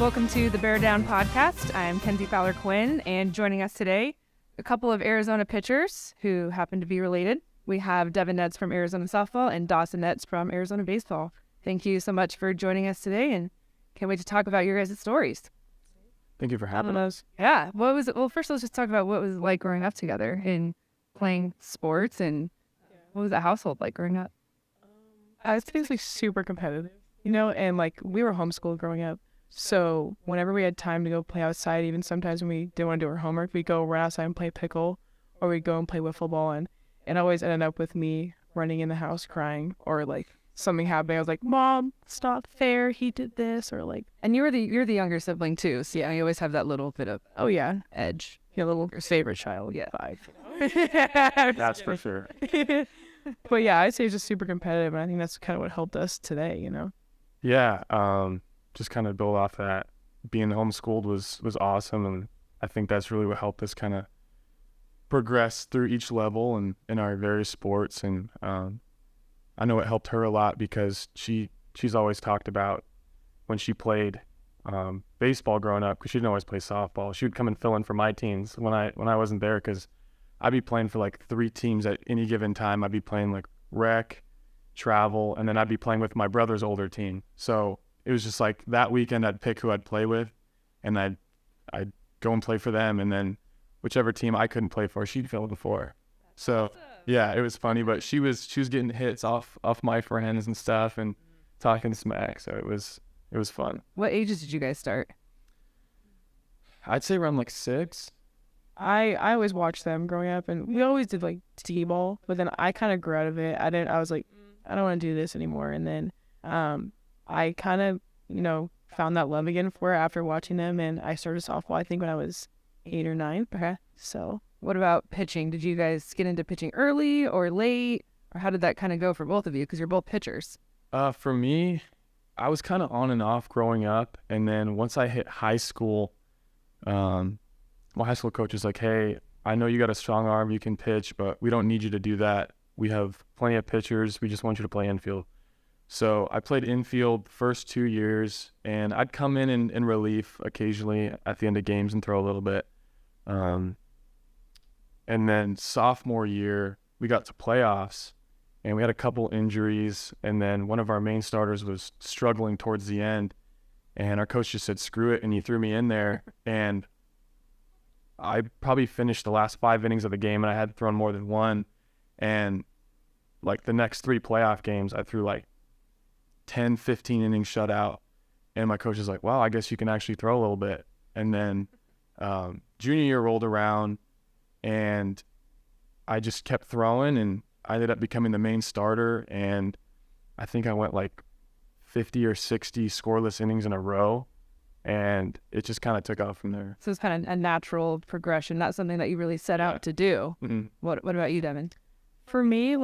Welcome to the Bear Down podcast. I'm Kenzie Fowler-Quinn, and joining us today, a couple of Arizona pitchers who happen to be related. We have Devyn Netz from Arizona softball and Dawson Netz from Arizona baseball. Thank you so much for joining us today, and can't wait to talk about your guys' stories. Thank you for having us. Yeah. Well, first let's just talk about what it was like growing up together and playing sports, and what was the household like growing up? I was basically super competitive, and we were homeschooled growing up. So whenever we had time to go play outside, even sometimes when we didn't want to do our homework, we'd go run outside and play pickle, or we'd go and play wiffle ball, and it always ended up with me running in the house crying, or something happening. I was like, "Mom, it's not fair. He did this," or And you're the younger sibling too, so yeah, you always have that little bit of oh yeah, edge. your little favorite child. Yeah. 5. That's for sure. But yeah, I'd say it's just super competitive, and I think that's kind of what helped us today. Yeah. Just kind of build off that. Being homeschooled was awesome, and I think that's really what helped us kind of progress through each level and in our various sports. And I know it helped her a lot because she's always talked about when she played baseball growing up, because she didn't always play softball. She would come and fill in for my teams when I wasn't there, because I'd be playing for 3 teams at any given time. I'd be playing rec, travel, and then I'd be playing with my brother's older team. So it was just that weekend I'd pick who I'd play with, and I'd go and play for them, and then whichever team I couldn't play for, she'd fill in for. So yeah, it was funny, but she was getting hits off my friends and stuff and talking smack. So it was fun. What ages did you guys start? I'd say around 6. I always watched them growing up, and we always did t-ball, but then I kind of grew out of it. I was like, I don't want to do this anymore. And then I kind of found that love again for it after watching them, and I started softball I think when I was 8 or 9. Okay. So What about pitching? Did you guys get into pitching early or late, or how did that kind of go for both of you, because you're both pitchers? For me, I was kind of on and off growing up, and then once I hit high school, my high school coach was like, "Hey, I know you got a strong arm, you can pitch, but we don't need you to do that. We have plenty of pitchers. We just want you to play infield." So I played infield first 2 years, and I'd come in relief occasionally at the end of games and throw a little bit. And then sophomore year, we got to playoffs, and we had a couple injuries, and then one of our main starters was struggling towards the end, and our coach just said, "Screw it," and he threw me in there, and I probably finished the last 5 innings of the game, and I had thrown more than one, and the next 3 playoff games, I threw 10, 15 innings shutout, and my coach was like, "Wow, I guess you can actually throw a little bit." And then junior year rolled around, and I just kept throwing, and I ended up becoming the main starter, and I think I went 50 or 60 scoreless innings in a row, and it just kind of took off from there. So it's kind of a natural progression, not something that you really set out to do. Mm-hmm. What about you, Devyn? for me,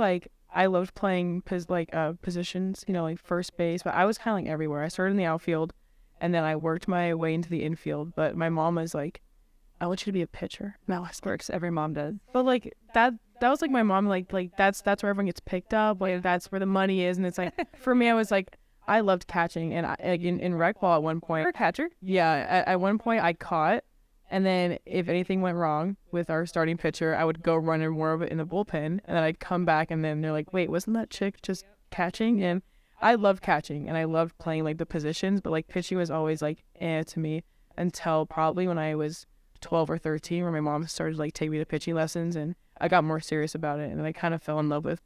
I loved playing positions, first base, but I was kind of everywhere. I started in the outfield, and then I worked my way into the infield. But my mom was like, "I want you to be a pitcher." That works. Every mom does. But that was my mom. That's where everyone gets picked up. That's where the money is. And it's for me, I was I loved catching, and in rec ball at one point. You're a catcher. Yeah, at one point I caught, and then if anything went wrong with our starting pitcher, I would go run and warm up in the bullpen, and then I'd come back, and then they're like, "Wait, wasn't that chick just catching?" And I loved catching, and I loved playing the positions, but pitching was always to me until probably when I was 12 or 13, where my mom started taking me to pitching lessons, and I got more serious about it, and I kind of fell in love with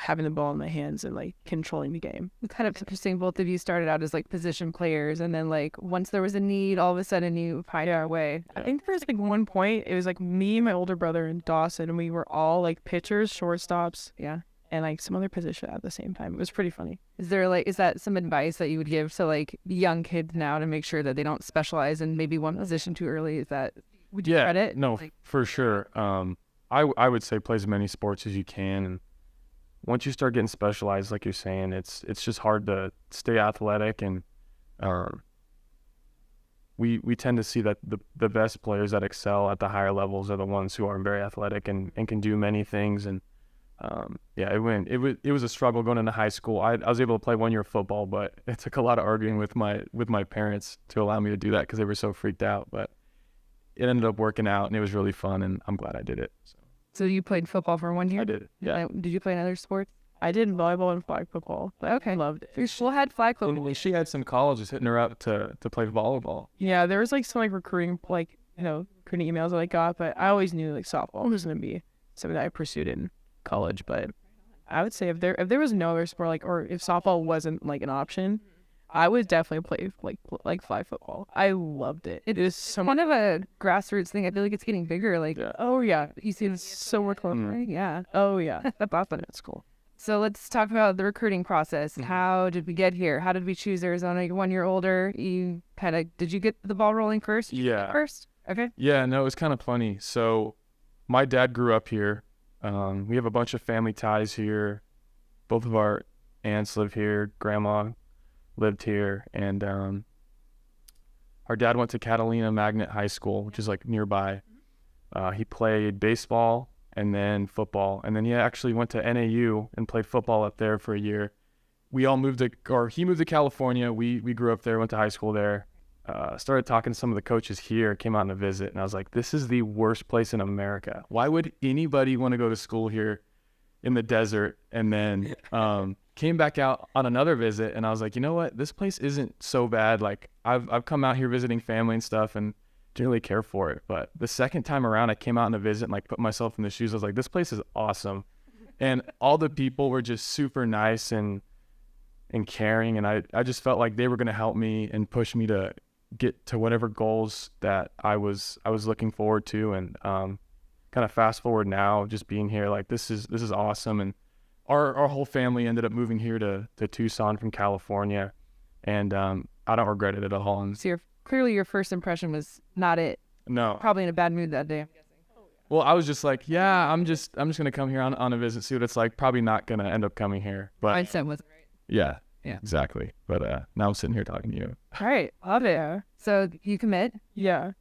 having the ball in my hands and controlling the game. It's kind of interesting. Both of you started out as position players, and then once there was a need, all of a sudden you find our way. I think there was one point, it was me, my older brother, and Dawson, and we were all pitchers, shortstops, Yeah. and some other position at the same time. It was pretty funny. Is there is that some advice that you would give to young kids now to make sure that they don't specialize in maybe one position too early? Is that, would you credit? No, for sure. I would say play as many sports as you can, and once you start getting specialized, like you're saying, it's just hard to stay athletic, and we tend to see that the best players that excel at the higher levels are the ones who are very athletic and can do many things. And it was a struggle going into high school. I was able to play 1 year of football, but it took a lot of arguing with my parents to allow me to do that because they were so freaked out. But it ended up working out, and it was really fun, and I'm glad I did it. So you played football for 1 year? I did. Yeah. Did you play another sport? I did volleyball and flag football. Okay. Loved it. Your school had flag football. And she had some colleges hitting her up to play volleyball. Yeah, there was like some like recruiting recruiting emails that I got, but I always knew like softball was gonna be something that I pursued in college. But I would say if there was no other sport or if softball wasn't like an option, I would definitely play like flag football. I loved it. It is so Kind of a grassroots thing. I feel like it's getting bigger. Like, Oh yeah, you see this so much fun. right? Yeah. Oh yeah. That's awesome. That's cool. So let's talk about the recruiting process. How did we get here? How did we choose Arizona? You're 1 year older. Did you get the ball rolling first? Yeah. First? Okay. Yeah, no, it was kind of funny. So my dad grew up here. We have a bunch of family ties here. Both of our aunts live here. Grandma lived here. And our dad went to Catalina Magnet High School, which is like nearby. He played baseball and then football. And then he actually went to NAU and played football up there for a year. He moved to California. We grew up there, went to high school there. Started talking to some of the coaches here, came out on a visit, and I was like, this is the worst place in America. Why would anybody want to go to school here in the desert? And then came back out on another visit, and I was like, you know what? This place isn't so bad. Like, I've come out here visiting family and stuff and didn't really care for it. But the second time around, I came out on a visit and like put myself in the shoes. I was like, this place is awesome. And all the people were just super nice and caring. And I just felt like they were going to help me and push me to get to whatever goals that I was looking forward to. And kind of fast forward now, just being here, like this is awesome. And our whole family ended up moving here to Tucson from California, and I don't regret it at all. And So clearly your first impression was not it. no, Probably in a bad mood that day. well, I was just like, yeah, I'm just gonna come here on a visit, see what it's like. Probably not gonna end up coming here, but Mindset was right. yeah, Yeah. exactly. But now I'm sitting here talking to you. All right. Love it. Yeah. So you commit. Yeah.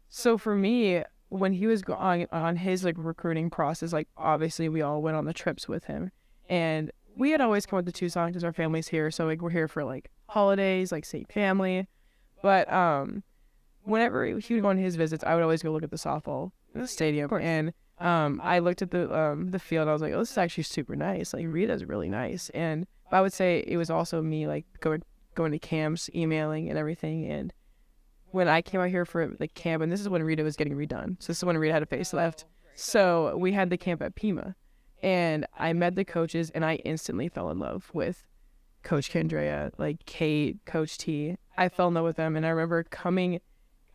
So for me, when he was on his like recruiting process, like obviously we all went on the trips with him, and we had always come to Tucson because our family's here, so like we're here for like holidays, like seeing family. But whenever he would go on his visits, I would always go look at the softball in the stadium, and I looked at the field. I was like, oh, this is actually super nice. Like Rita's really nice, and I would say it was also me like going to camps, emailing and everything. And when I came out here for the camp, and this is when Rita was getting redone, so this is when Rita had a facelift. So we had the camp at Pima, and I met the coaches, and I instantly fell in love with Coach Kendrea, like Kate, Coach T. I fell in love with them, and I remember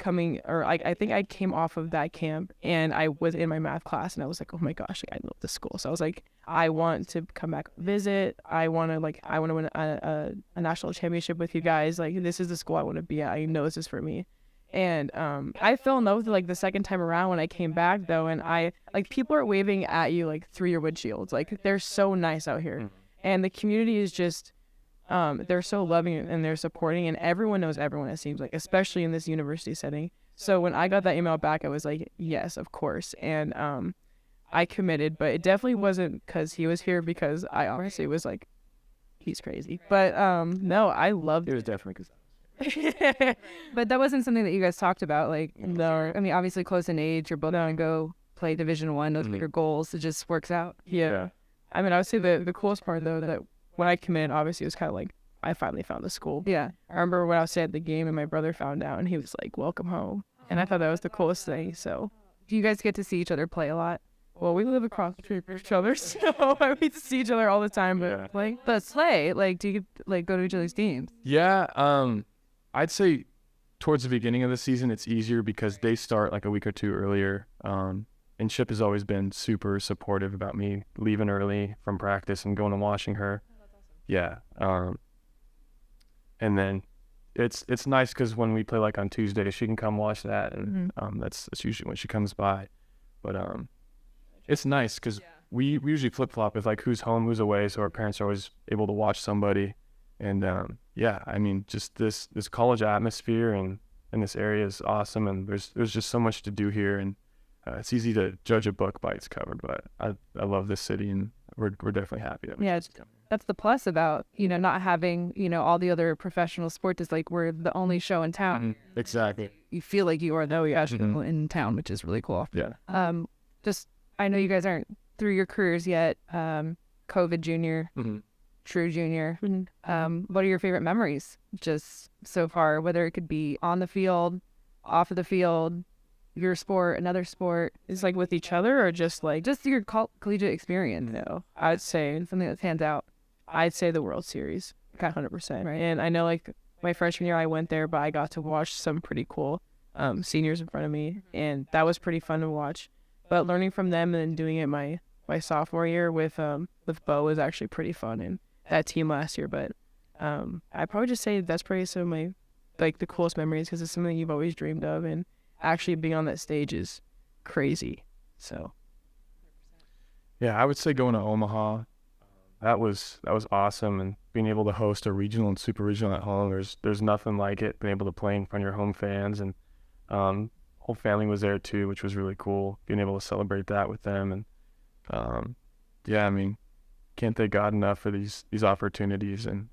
I think I came off of that camp, and I was in my math class, and I was like, oh my gosh, like, I love this school. So I was like, I want to come back visit. I want to win a national championship with you guys. Like, this is the school I want to be at. I know this is for me. And I fell in love with it, like the second time around when I came back though, and I like people are waving at you like through your windshields. Like they're so nice out here, and the community is just they're so loving and they're supporting, and everyone knows everyone, it seems like, especially in this university setting. So when I got that email back, I was like, yes, of course. And I committed, but it definitely wasn't because he was here, because I honestly was like, he's crazy. But no, I loved It was definitely because. But that wasn't something that you guys talked about. Like, No. I mean, obviously close in age, you're both gonna go play Division I. Those are your goals. It just works out. Yeah. I mean, I would say the coolest part though, that when I committed, obviously it was kind of like I finally found the school. Yeah. I remember when I was at the game and my brother found out, and he was like, welcome home. And I thought that was the coolest thing. So, Do you guys get to see each other play a lot? well, we live across the street from each other, so I get to see each other all the time. But Yeah. But play, like, do you get, like, go to each other's games? Yeah, I'd say towards the beginning of the season it's easier because they start like a week or two earlier. And Chip has always been super supportive about me leaving early from practice and going and watching her. Yeah. And then it's nice because when we play like on Tuesday, she can come watch that, and that's usually when she comes by. But it's nice because we usually flip flop with like who's home, who's away, so our parents are always able to watch somebody. And yeah, I mean, just this college atmosphere and this area is awesome, and there's just so much to do here, and it's easy to judge a book by its cover, but I love this city, and we're definitely happy that we Yeah, get to come. that's the plus about, not having, all the other professional sports is like we're the only show in town. Exactly. You feel like you are the professional in town, which is really cool. Yeah. I know you guys aren't through your careers yet. COVID junior, true junior. What are your favorite memories just so far, whether it could be on the field, off of the field, your sport, another sport? Is like with each other or just like Just your collegiate experience. no? I'd say Something that stands out. I'd say the World Series, 100%. Right. And I know like my freshman year I went there, but I got to watch some pretty cool seniors in front of me, and that was pretty fun to watch. But learning from them and then doing it my sophomore year with Bo was actually pretty fun, and that team last year. But I'd probably just say that's probably some of my like the coolest memories because it's something you've always dreamed of, and actually being on that stage is crazy. So Yeah, I would say going to Omaha, that was awesome, and being able to host a regional and super regional at home. There's nothing like it. Being able to play in front of your home fans, and whole family was there too, which was really cool. Being able to celebrate that with them, and yeah, I mean, can't thank God enough for these opportunities, and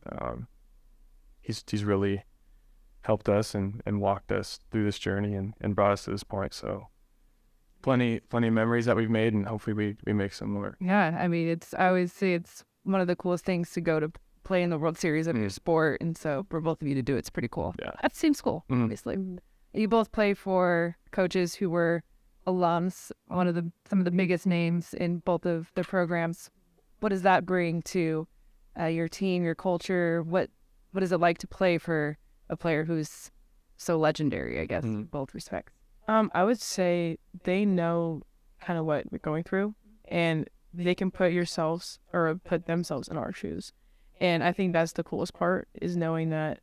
he's really helped us and walked us through this journey and brought us to this point. So plenty of memories that we've made, and hopefully we make some more. Yeah, I mean, I always say it's one of the coolest things to go to play in the World Series of your sport, and so for both of you to do it's pretty cool. Yeah. At the same school, obviously. You both play for coaches who were alums, some of the biggest names in both of the programs. What does that bring to your team, your culture? What is it like to play for a player who's so legendary, I guess, in both respects? I would say they know kind of what we're going through, and they can put themselves in our shoes. And I think that's the coolest part, is knowing that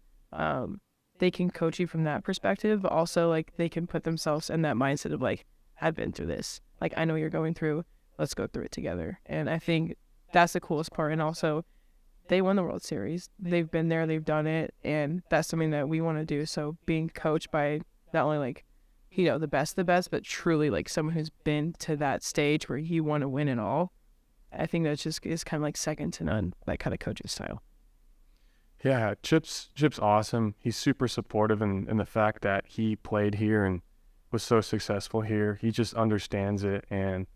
they can coach you from that perspective, but also like they can put themselves in that mindset of like, I've been through this. Like, I know what you're going through. Let's go through it together. And I think that's the coolest part. And also, they won the World Series. They've been there, they've done it, and that's something that we want to do. So being coached by not only like, the best, but truly like someone who's been to that stage where you want to win it all, I think that just is kind of like second to none, that kind of coaching style. Yeah, Chip's awesome. He's super supportive in the fact that he played here and was so successful here. He just understands it, and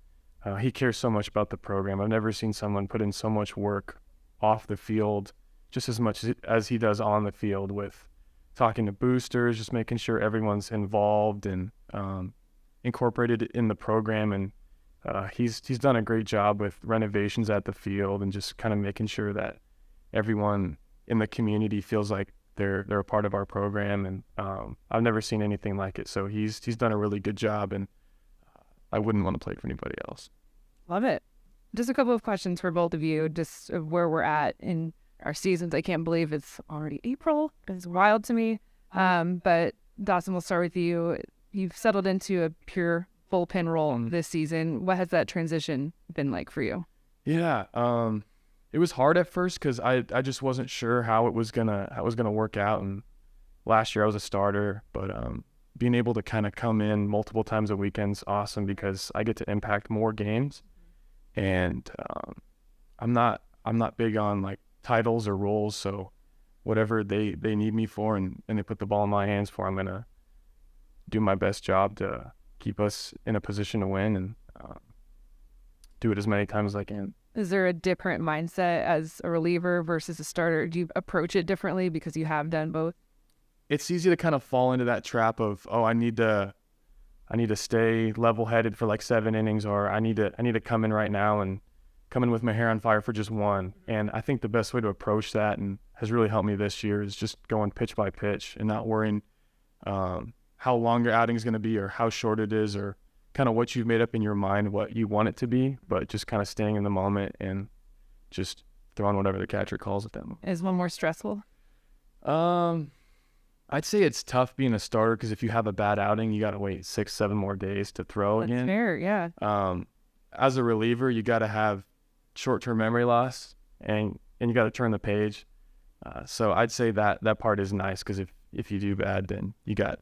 he cares so much about the program. I've never seen someone put in so much work off the field, just as much as he does on the field, with talking to boosters, just making sure everyone's involved and incorporated in the program. And he's done a great job with renovations at the field and just kind of making sure that everyone in the community feels like they're a part of our program. And I've never seen anything like it. So he's done a really good job, and I wouldn't want to play for anybody else. Love it. Just a couple of questions for both of you, just of where we're at in our seasons. I can't believe it's already April. It's wild to me. But Dawson, we'll start with you. You've settled into a pure bullpen role this season. What has that transition been like for you? Yeah, it was hard at first because I just wasn't sure how it was gonna work out. And last year I was a starter, but being able to kind of come in multiple times a weekend's awesome because I get to impact more games. And I'm not big on like titles or roles, so whatever they need me for and they put the ball in my hands for, I'm gonna do my best job to keep us in a position to win and do it as many times as I can. Is there a different mindset as a reliever versus a starter? Do you approach it differently because you have done both? It's easy to kind of fall into that trap of, oh, I need to stay level-headed for like 7 innings, or I need to come in right now and come in with my hair on fire for just one. And I think the best way to approach that, and has really helped me this year, is just going pitch by pitch and not worrying how long your outing is going to be or how short it is or kind of what you've made up in your mind, what you want it to be, but just kind of staying in the moment and just throwing whatever the catcher calls at them. Is one more stressful? I'd say it's tough being a starter because if you have a bad outing, you got to wait 6-7 more days to throw again. That's fair, yeah. As a reliever, you got to have short-term memory loss and you got to turn the page. So I'd say that part is nice because if you do bad, then you got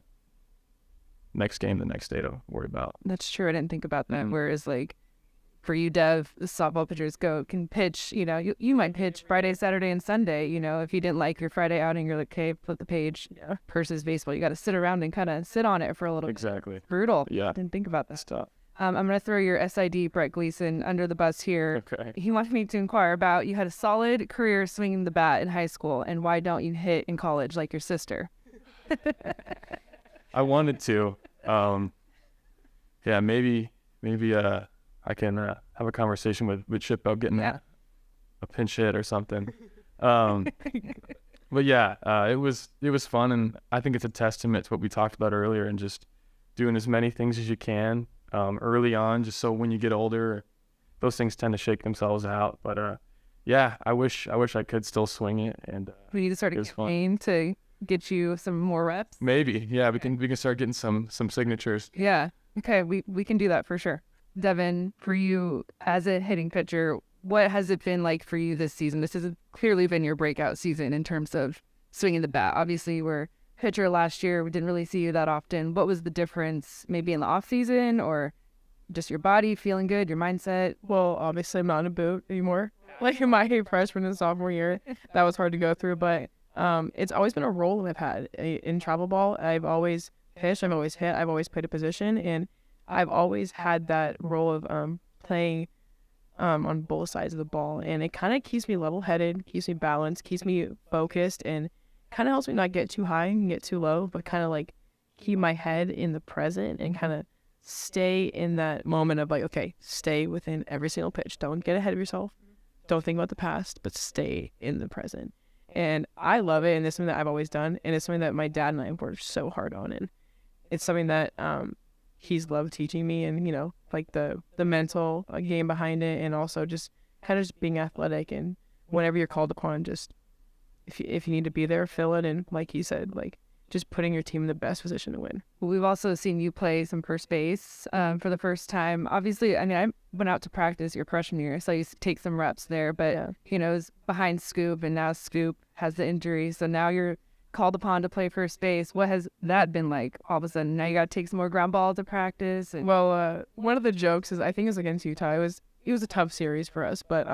next game the next day to worry about. That's true. I didn't think about that. Whereas like for you, Dev, the softball pitchers can pitch, you might pitch Friday, Saturday, and Sunday. If you didn't like your Friday outing, you're like, okay, flip the page. Yeah. Versus baseball, you got to sit around and kind of sit on it for a little bit. Exactly. Brutal. Yeah. Didn't think about that. Stop. I'm going to throw your SID, Brett Gleason, under the bus here. Okay. He wanted me to inquire about, you had a solid career swinging the bat in high school, and why don't you hit in college like your sister? I wanted to. Yeah, maybe I can have a conversation with Chip about getting a pinch hit or something. But yeah, it was fun, and I think it's a testament to what we talked about earlier, and just doing as many things as you can early on, just so when you get older, those things tend to shake themselves out. But yeah, I wish I could still swing it, and We need to start a campaign to get you some more reps. maybe, yeah, we can start getting some signatures. Yeah. Okay, we can do that for sure. Devyn, for you as a hitting pitcher, what has it been like for you this season? This has clearly been your breakout season in terms of swinging the bat. Obviously, you were pitcher last year. We didn't really see you that often. What was the difference maybe in the off season, or just your body feeling good, your mindset? Well, obviously I'm not in a boot anymore. Like in my freshman and sophomore year, that was hard to go through. But it's always been a role I've had in travel ball. I've always pitched, I've always hit, I've always played a position, and I've always had that role of playing on both sides of the ball. And it kind of keeps me level-headed, keeps me balanced, keeps me focused, and kind of helps me not get too high and get too low, but kind of like keep my head in the present and kind of stay in that moment of like, okay, stay within every single pitch. Don't get ahead of yourself. Don't think about the past, but stay in the present. And I love it, and it's something that I've always done, and it's something that my dad and I have worked so hard on, and it's something that he's loved teaching me, and like the mental game behind it, and also just kind of just being athletic, and whenever you're called upon, just if you need to be there, fill it, and like he said, like just putting your team in the best position to win. We've also seen you play some first base for the first time. Obviously, I mean, I went out to practice your freshman year, so I used to take some reps there, but it was behind Scoop, and now Scoop has the injury, so now you're called upon to play first base. What has that been like all of a sudden? Now you got to take some more ground ball to practice. Well, one of the jokes is, I think it was against Utah. It was a tough series for us, but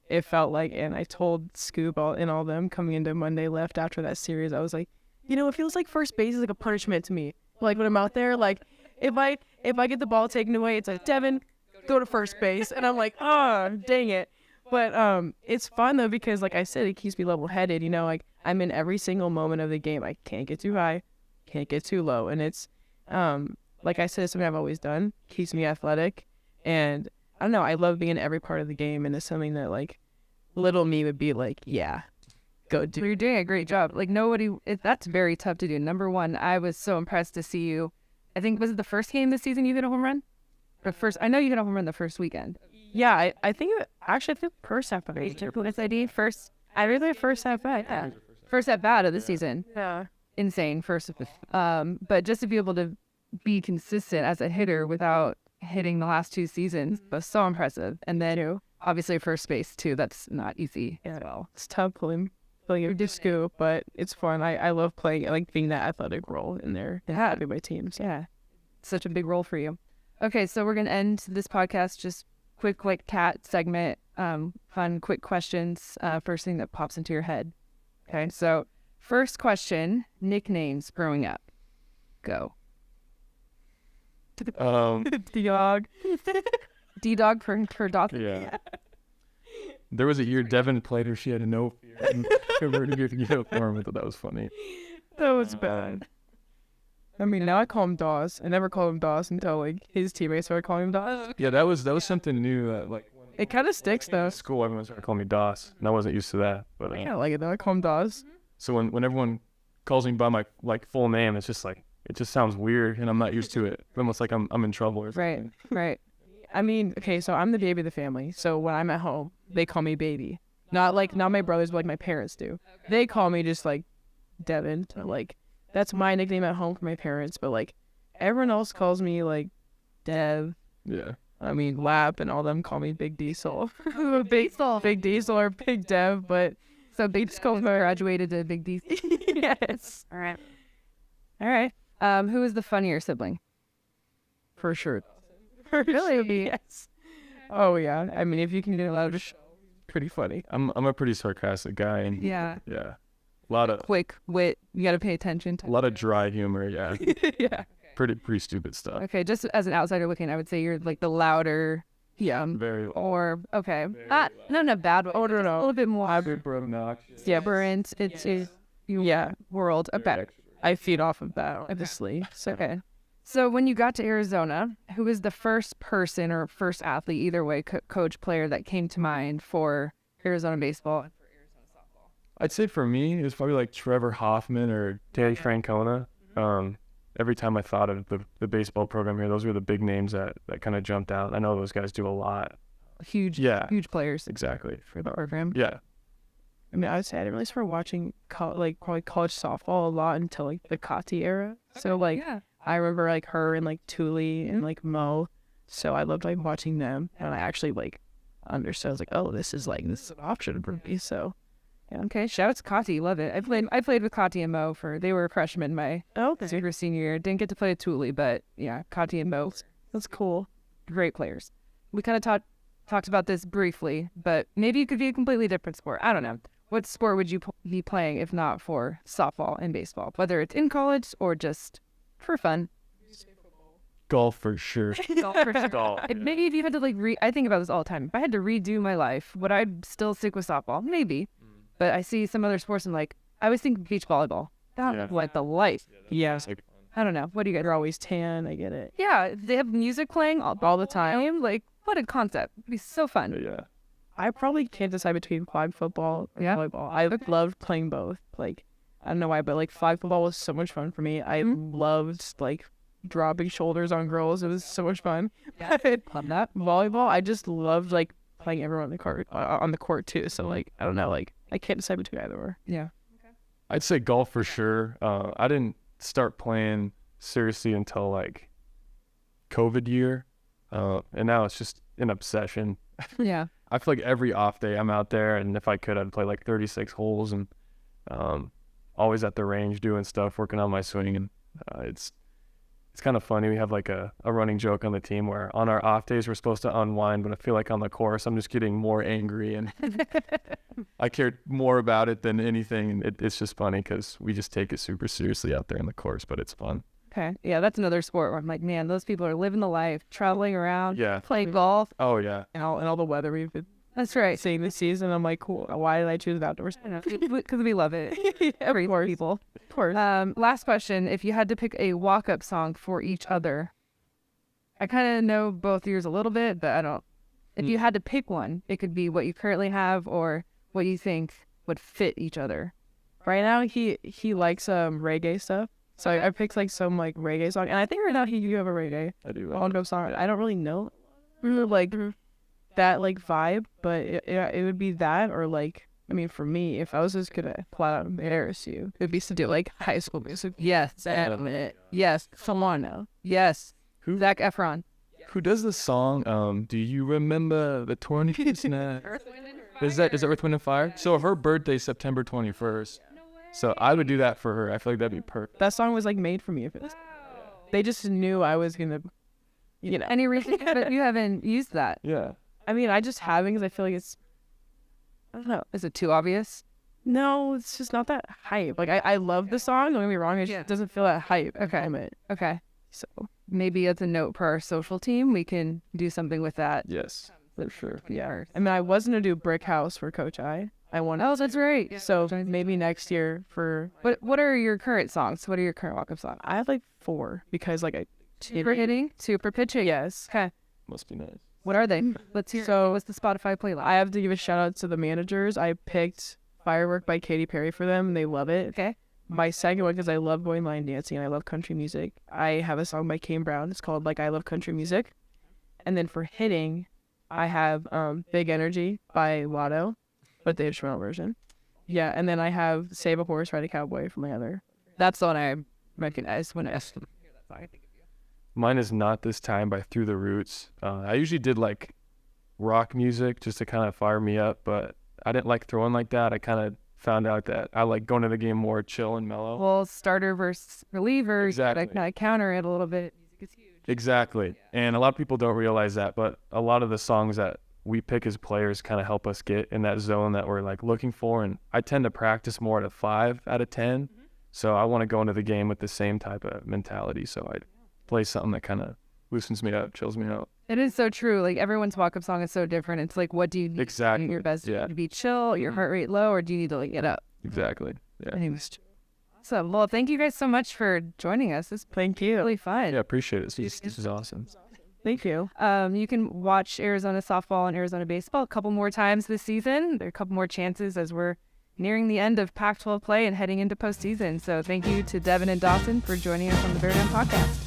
it felt like, and I told Scoop and all them coming into Monday left after that series, I was like, it feels like first base is like a punishment to me. Like when I'm out there, like if I get the ball taken away, it's like, Devyn, go to first base, and I'm like, oh, dang it. But it's fun though, because like I said, it keeps me level-headed. Like I'm in every single moment of the game. I can't get too high, can't get too low, and it's like I said, it's something I've always done. Keeps me athletic, and I don't know. I love being in every part of the game, and it's something that like little me would be like, yeah, go do. You're doing a great job. Like that's very tough to do. Number one, I was so impressed to see you. I think, was it the first game this season you hit a home run? I know you hit a home run the first weekend. Yeah, I think first half of it. SID first. I really first half bat. Yeah. First at bat of the season. Yeah. Insane. But just to be able to be consistent as a hitter without hitting the last two seasons was so impressive. And then obviously first base too. That's not easy as well. It's tough pulling a scoop, but it's fun. I love playing, like being that athletic role in there. Yeah. With my teams. Yeah. Such a big role for you. Okay, so we're gonna end this podcast just quick cat segment, fun quick questions, first thing that pops into your head. Okay, so first question, nicknames growing up. Go. D-Dog. D-Dog for Dawson. Yeah. There was a year Devyn played her, she had no fear and converted your uniform. I thought that was funny. That was bad. I mean, now I call him Dawes. I never called him Dawes until like his teammates started calling him Dawes. Yeah, that was something new. Like It kind of sticks though. at school, everyone started calling me Doss, and I wasn't used to that. But I kind of like it though. I call him Dawes. so when everyone calls me by my full name, it's just like it just sounds weird, and I'm not used to it. It's almost like I'm in trouble or something. Right. I mean, okay, so I'm the baby of the family. So when I'm at home, they call me baby. Not my brothers, but like my parents do. They call me just like Devyn. So, like that's my nickname at home for my parents. But like everyone else calls me like Dev. Yeah. I mean, Lap and all them call me Big Diesel. Big Diesel or Big Dev, but So Big Skull graduated to Big D. yes. All right. Who is the funnier sibling? For sure. Really? Yes. Oh yeah. I mean, if you can get it out of show, pretty funny. I'm a pretty sarcastic guy, and Yeah. a lot of Quick wit. You got to pay attention to. a lot of dry humor. Yeah, Yeah. pretty stupid stuff. Okay, just as an outsider looking, I would say you're like the louder. Yeah. Very Or okay. No, not bad. Oh no A no. little bit more obnoxious. exuberant. It's Yeah. world. Okay. I feed off of that, obviously. So Okay. So when you got to Arizona, who was the first person or first athlete, either way, coach, player that came to mind for Arizona baseball? I'd say for me, it was probably like Trevor Hoffman or Danny Francona. Every time I thought of the baseball program here, those were the big names that kind of jumped out. I know those guys do a lot. Huge players Exactly. for the program. Yeah. I mean, I would say I didn't really start watching probably college softball a lot until like the Kati era. So like Yeah. I remember like her and like Thule and like Mo. So I loved like watching them, and I actually like understood. I was like, oh, this is an option for me. So Okay. Shout out to Kati. Love it. I played with Kati and Mo for they were freshmen my senior year. Didn't get to play with Thule, but yeah, Kati and Mo, that's cool. great players. We kind of talked about this briefly, but maybe it could be a completely different sport. I don't know. What sport would you be playing if not for softball and baseball, whether it's in college or just for fun? Golf for sure. Golf for sure. Golf. Maybe if you had to I think about this all the time. If I had to redo my life, would I still stick with softball? Maybe. But I see some other sports and I always think beach volleyball. That's like the life. Yeah. I don't know. What do you guys? You're always tan. I get it. Yeah, they have music playing all the time. Like, what a concept. It'd be so fun. Yeah. I probably can't decide between flag football and volleyball. I loved playing both. Like, I don't know why, but like flag football was so much fun for me. I loved like dropping shoulders on girls. It was so much fun. Yeah, love that. Volleyball, I just loved like playing everyone on the court too. So like, I don't know, like I can't decide between either or. Yeah. I'd say golf for sure. I didn't start playing seriously until like COVID year, and now it's just an obsession. Yeah. I feel like every off day I'm out there, and if I could, I'd play like 36 holes, and always at the range doing stuff, working on my swing, and it's kind of funny. We have like a running joke on the team where on our off days we're supposed to unwind, but I feel like on the course I'm just getting more angry, and I cared more about it than anything. And it's just funny because we just take it super seriously out there in the course, but it's fun. Okay. Yeah, that's another sport where I'm like, man, those people are living the life, traveling around, playing golf. Oh yeah. And all the weather we've been That's right. seeing this season. I'm like, cool. Why did I choose outdoors? I know, because we love it. Of Great course. people. Of course. Last question. If you had to pick a walk-up song for each other, I kind of know both yours a little bit, but I don't. If you had to pick one, it could be what you currently have or what you think would fit each other. Right now, he likes reggae stuff. So I picked like some like reggae song, and I think right now you have a reggae I do. no song. I don't really know like that like vibe, but it would be that or like, I mean, for me, if I was just gonna flat out embarrass you, it'd be to do like High School Music. Yes. Yes. Solano. Yes. Who? Zac Efron. Who does the song? Do you remember the 20th? Is that Earth, Wind, and Fire? So her birthday's September 21st. So I would do that for her. I feel like that'd be perfect. That song was like made for me. If it's, they just knew I was gonna, Any reason that you haven't used that? Yeah. I mean, I just haven't because I feel like it's, I don't know. Is it too obvious? No, it's just not that hype. Like I love the song. Don't get me wrong. It just doesn't feel that hype. Okay. Okay. So Maybe as a note for our social team, we can do something with that. Yes, for sure. yeah. I mean, I was gonna do Brick House for Coach I. I wanted. Oh, that's right. So maybe next year for. What are your current songs? What are your current walk-up songs? I have like 4 because like I. Super hitting, super pitching. Yes. Okay. Must be nice. What are they? Let's hear. So- what's the Spotify playlist? I have to give a shout out to the managers. I picked Firework by Katy Perry for them, and they love it. Okay. My second one, because I love going line dancing and I love country music, I have a song by Kane Brown. It's called Like I Love Country Music. And then for hitting, I have Big Energy by Lotto, but the instrumental version. Yeah, and then I have Save a Horse, Ride a Cowboy for my other. That's the one I recognize when I asked them. Mine is Not This Time by Through the Roots. I usually did like rock music just to kind of fire me up, but I didn't like throwing like that. I kind of found out that I like going to the game more chill and mellow. Well, starter versus reliever. Exactly. You gotta kind of counter it a little bit. Music is huge. Exactly. And a lot of people don't realize that, but a lot of the songs that we pick as players kind of help us get in that zone that we're like looking for. And I tend to practice more at a 5 out of 10. So I want to go into the game with the same type of mentality. So I play something that kind of loosens me up, chills me out. It is so true. Like everyone's walk-up song is so different. It's like, what do you need? Exactly. Your best Yeah. to be chill, your heart rate low, or do you need to like get up? Exactly. Yeah. Anyways, awesome. Well, thank you guys so much for joining us. This Thank you. really fun. Yeah, appreciate it. This is awesome. Thank you. You can watch Arizona softball and Arizona baseball a couple more times this season. There are a couple more chances as we're nearing the end of Pac-12 play and heading into postseason. So thank you to Devyn and Dawson for joining us on the Bear Down podcast.